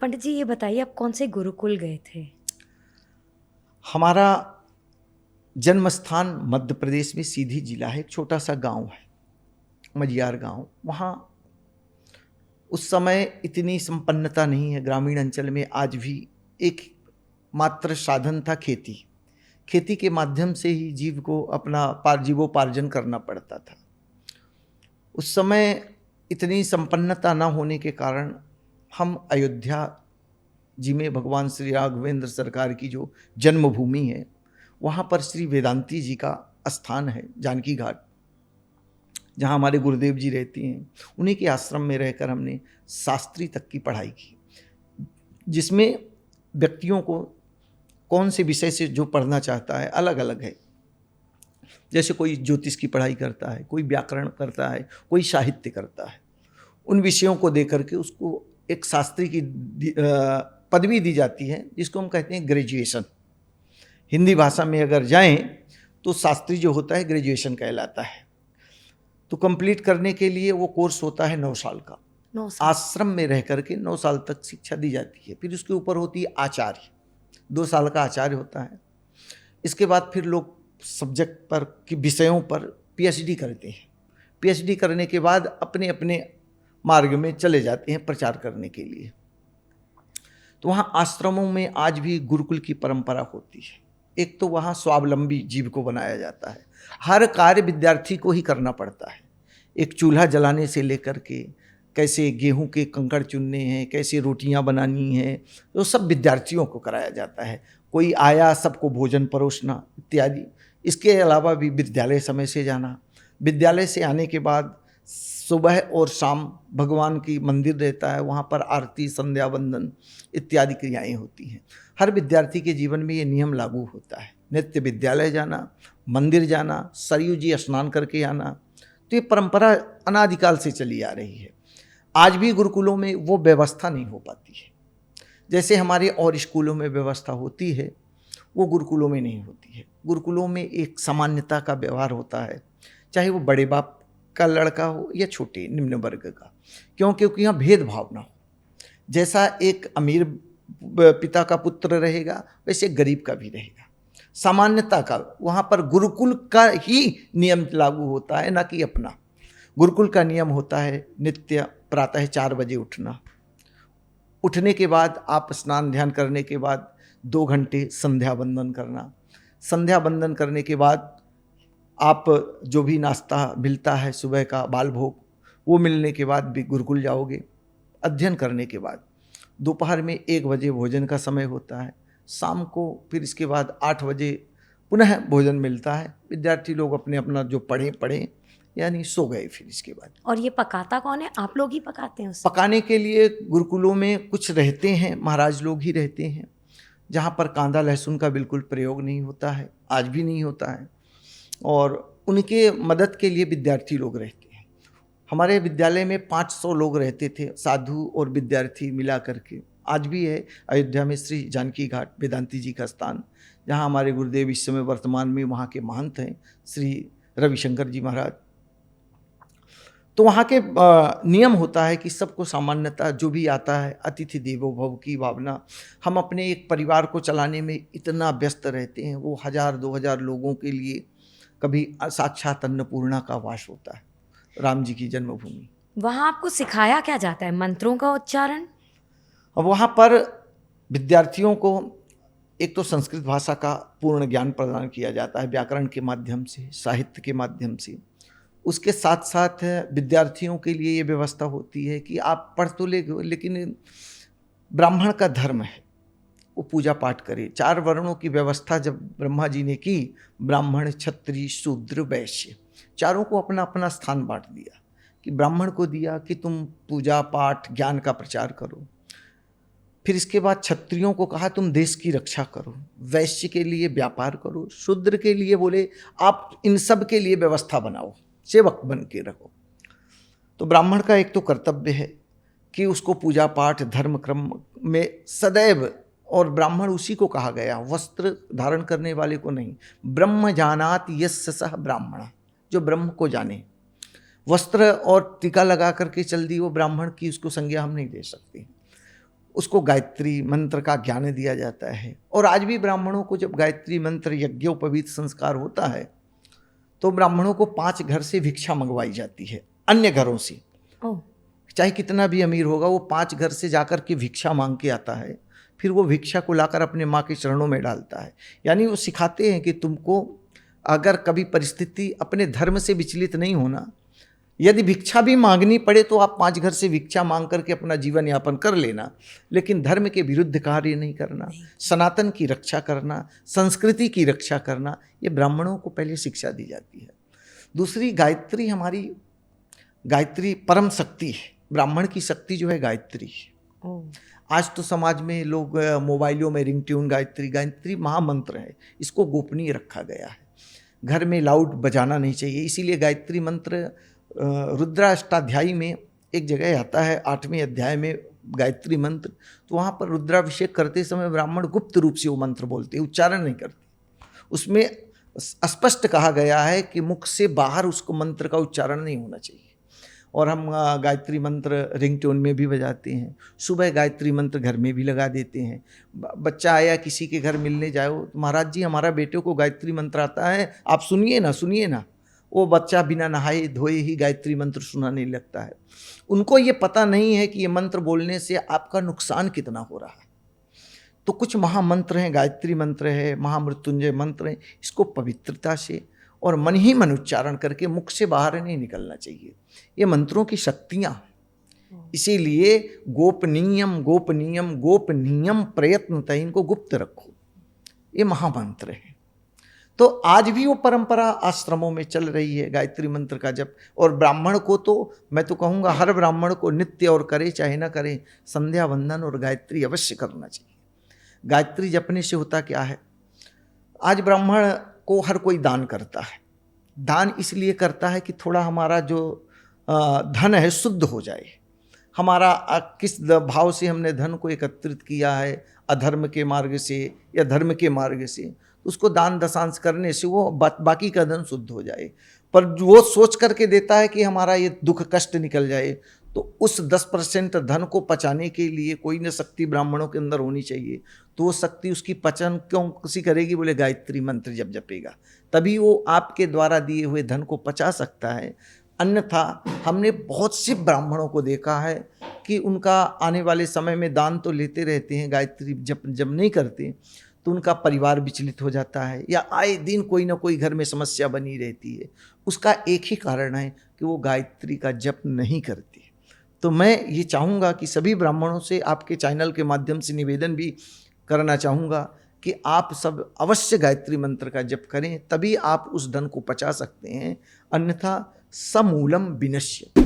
पंडित जी, ये बताइए आप कौन से गुरुकुल गए थे? हमारा जन्म स्थान मध्य प्रदेश में सीधी जिला है, एक छोटा सा गांव है मजियार गांव। वहाँ उस समय इतनी संपन्नता नहीं है। ग्रामीण अंचल में आज भी एक मात्र साधन था खेती। खेती के माध्यम से ही जीव को अपना जीवोपार्जन करना पड़ता था। उस समय इतनी संपन्नता न होने के कारण हम अयोध्या जी में भगवान श्री राघवेंद्र सरकार की जो जन्मभूमि है, वहाँ पर श्री वेदांती जी का स्थान है, जानकी घाट, जहाँ हमारे गुरुदेव जी रहती हैं। उन्हीं के आश्रम में रहकर हमने शास्त्री तक की पढ़ाई की, जिसमें व्यक्तियों को कौन से विषय से जो पढ़ना चाहता है अलग अलग है। जैसे कोई ज्योतिष की पढ़ाई करता है, कोई व्याकरण करता है, कोई साहित्य करता है। उन विषयों को देकर के उसको एक शास्त्री की पदवी दी जाती है, जिसको हम कहते हैं ग्रेजुएशन। हिंदी भाषा में अगर जाएं तो शास्त्री जो होता है ग्रेजुएशन कहलाता है। तो कंप्लीट करने के लिए वो कोर्स होता है 9 साल का। 9 साल। आश्रम में रह करके 9 साल तक शिक्षा दी जाती है। फिर उसके ऊपर होती है आचार्य, 2 साल का आचार्य होता है। इसके बाद फिर लोग सब्जेक्ट पर कि विषयों पर पीएचडी करते हैं। पीएचडी करने के बाद अपने अपने मार्ग में चले जाते हैं प्रचार करने के लिए। तो वहाँ आश्रमों में आज भी गुरुकुल की परंपरा होती है। एक तो वहाँ स्वावलंबी जीव को बनाया जाता है। हर कार्य विद्यार्थी को ही करना पड़ता है। एक चूल्हा जलाने से लेकर के कैसे गेहूं के कंकड़ चुनने हैं, कैसे रोटियां बनानी हैं, तो सब विद्यार्थियों को कराया जाता है। कोई आया सबको भोजन परोसना इत्यादि। इसके अलावा भी विद्यालय समय से जाना, विद्यालय से आने के बाद सुबह और शाम भगवान की मंदिर रहता है, वहाँ पर आरती, संध्या वंदन इत्यादि क्रियाएं होती हैं। हर विद्यार्थी के जीवन में ये नियम लागू होता है। नित्य विद्यालय जाना, मंदिर जाना, सरयू जी स्नान करके आना। तो ये परंपरा अनादिकाल से चली आ रही है। आज भी गुरुकुलों में वो व्यवस्था नहीं हो पाती है। जैसे हमारे और स्कूलों में व्यवस्था होती है, वो गुरुकुलों में नहीं होती है। गुरुकुलों में एक सामान्यता का व्यवहार होता है, चाहे वो बड़े बाप का लड़का हो या छोटे निम्न वर्ग का, क्योंकि यहाँ भेदभाव ना हो। जैसा एक अमीर पिता का पुत्र रहेगा, वैसे गरीब का भी रहेगा। सामान्यता का वहाँ पर गुरुकुल का ही नियम लागू होता है, ना कि अपना। गुरुकुल का नियम होता है नित्य प्रातः 4 बजे उठना। उठने के बाद आप स्नान ध्यान करने के बाद 2 घंटे संध्या वंदन करना। संध्या वंदन करने के बाद आप जो भी नाश्ता मिलता है सुबह का बाल भोग, वो मिलने के बाद भी गुरुकुल जाओगे। अध्ययन करने के बाद दोपहर में 1 बजे भोजन का समय होता है। शाम को फिर इसके बाद 8 बजे पुनः भोजन मिलता है। विद्यार्थी लोग अपने अपना जो पढ़ें यानी सो गए। फिर इसके बाद और ये पकाता कौन है? आप लोग ही पकाते हैं उसे? पकाने के लिए गुरुकुलों में कुछ रहते हैं, महाराज लोग ही रहते हैं, जहाँ पर कांदा लहसुन का बिल्कुल प्रयोग नहीं होता है, आज भी नहीं होता है। और उनके मदद के लिए विद्यार्थी लोग रहते हैं। हमारे विद्यालय में 500 लोग रहते थे, साधु और विद्यार्थी मिला करके। आज भी है अयोध्या में श्री जानकी घाट वेदांती जी का स्थान, जहाँ हमारे गुरुदेव इस समय वर्तमान में वहाँ के महंत हैं श्री रविशंकर जी महाराज। तो वहाँ के नियम होता है कि सबको सामान्यता जो भी आता है अतिथि देवो भव की भावना। हम अपने एक परिवार को चलाने में इतना व्यस्त रहते हैं, वो 1000-2000 लोगों के लिए कभी साक्षात अन्नपूर्णा का वास होता है, राम जी की जन्मभूमि। वहाँ आपको सिखाया क्या जाता है? मंत्रों का उच्चारण? अब वहाँ पर विद्यार्थियों को एक तो संस्कृत भाषा का पूर्ण ज्ञान प्रदान किया जाता है, व्याकरण के माध्यम से, साहित्य के माध्यम से। उसके साथ साथ विद्यार्थियों के लिए ये व्यवस्था होती है कि आप पढ़ तो लेकिन ब्राह्मण का धर्म है वो पूजा पाठ करे। 4 वर्णों की व्यवस्था जब ब्रह्मा जी ने की, ब्राह्मण क्षत्रिय शूद्र वैश्य, चारों को अपना अपना स्थान बांट दिया। कि ब्राह्मण को दिया कि तुम पूजा पाठ ज्ञान का प्रचार करो। फिर इसके बाद क्षत्रियों को कहा तुम देश की रक्षा करो। वैश्य के लिए व्यापार करो। शूद्र के लिए बोले आप इन सब के लिए व्यवस्था बनाओ, सेवक बन के रहो। तो ब्राह्मण का एक तो कर्तव्य है कि उसको पूजा पाठ धर्म क्रम में सदैव, और ब्राह्मण उसी को कहा गया, वस्त्र धारण करने वाले को नहीं। ब्रह्म जानात यस्य सह ब्राह्मण, जो ब्रह्म को जाने। वस्त्र और टीका लगा करके चल दी वो ब्राह्मण की, उसको संज्ञा हम नहीं दे सकते। उसको गायत्री मंत्र का ज्ञान दिया जाता है। और आज भी ब्राह्मणों को जब गायत्री मंत्र यज्ञोपवीत संस्कार होता है तो ब्राह्मणों को 5 घर से भिक्षा मंगवाई जाती है, अन्य घरों से। ओह, चाहे कितना भी अमीर होगा, वो 5 घर से जाकर के भिक्षा मांग के आता है, फिर वो भिक्षा को लाकर अपने माँ के चरणों में डालता है। यानी वो सिखाते हैं कि तुमको अगर कभी परिस्थिति अपने धर्म से विचलित नहीं होना, यदि भिक्षा भी मांगनी पड़े तो आप 5 घर से भिक्षा मांग करके अपना जीवन यापन कर लेना, लेकिन धर्म के विरुद्ध कार्य नहीं करना, सनातन की रक्षा करना, संस्कृति की रक्षा करना, ये ब्राह्मणों को पहले शिक्षा दी जाती है। दूसरी, गायत्री हमारी, गायत्री परम शक्ति है। ब्राह्मण की शक्ति जो है गायत्री है। ओह, आज तो समाज में लोग मोबाइलों में रिंगट्यून गायत्री, गायत्री महामंत्र है, इसको गोपनीय रखा गया है। घर में लाउड बजाना नहीं चाहिए, इसीलिए गायत्री मंत्र रुद्राष्टाध्यायी में एक जगह आता है, 8वें अध्याय में गायत्री मंत्र। तो वहाँ पर रुद्राभिषेक करते समय ब्राह्मण गुप्त रूप से वो मंत्र बोलते, उच्चारण नहीं करते। उसमें स्पष्ट कहा गया है कि मुख से बाहर उसको मंत्र का उच्चारण नहीं होना चाहिए। और हम गायत्री मंत्र रिंगटोन में भी बजाते हैं, सुबह गायत्री मंत्र घर में भी लगा देते हैं। बच्चा आया किसी के घर मिलने जाओ, तो महाराज जी हमारा बेटे को गायत्री मंत्र आता है, आप सुनिए ना, सुनिए ना। वो बच्चा बिना नहाए धोए ही गायत्री मंत्र सुनाने लगता है। उनको ये पता नहीं है कि ये मंत्र बोलने से आपका नुकसान कितना हो रहा है। तो कुछ महामंत्र हैं, गायत्री मंत्र है, महामृत्युंजय मंत्र है, इसको पवित्रता से और मन ही मन उच्चारण करके मुख से बाहर नहीं निकलना चाहिए। ये मंत्रों की शक्तियाँ, इसीलिए गोपनीयम गोपनीयम गोपनीयम प्रयत्नतः इनको गुप्त रखो, ये महामंत्र है। तो आज भी वो परंपरा आश्रमों में चल रही है, गायत्री मंत्र का जप। और ब्राह्मण को तो मैं तो कहूँगा हर ब्राह्मण को नित्य, और करे चाहे ना करे, संध्या वंदन और गायत्री अवश्य करना चाहिए। गायत्री जपने से होता क्या है, आज ब्राह्मण को हर कोई दान करता है। दान इसलिए करता है कि थोड़ा हमारा जो धन है शुद्ध हो जाए। हमारा किस भाव से हमने धन को एकत्रित किया है, अधर्म के मार्ग से या धर्म के मार्ग से, तो उसको दान दशांश करने से वो बाकी का धन शुद्ध हो जाए। पर वो सोच करके देता है कि हमारा ये दुख कष्ट निकल जाए, तो उस 10% धन को पचाने के लिए कोई न शक्ति ब्राह्मणों के अंदर होनी चाहिए। तो वो शक्ति उसकी पचन क्यों किसी करेगी, बोले गायत्री मंत्र जब जपेगा तभी वो आपके द्वारा दिए हुए धन को पचा सकता है। अन्यथा हमने बहुत से ब्राह्मणों को देखा है कि उनका आने वाले समय में दान तो लेते रहते हैं, गायत्री जब नहीं करते तो उनका परिवार विचलित हो जाता है, या आए दिन कोई ना कोई घर में समस्या बनी रहती है। उसका एक ही कारण है कि वो गायत्री का जप नहीं करती। तो मैं ये चाहूँगा कि सभी ब्राह्मणों से, आपके चैनल के माध्यम से निवेदन भी करना चाहूँगा कि आप सब अवश्य गायत्री मंत्र का जप करें, तभी आप उस धन को पचा सकते हैं, अन्यथा समूलम विनश्य।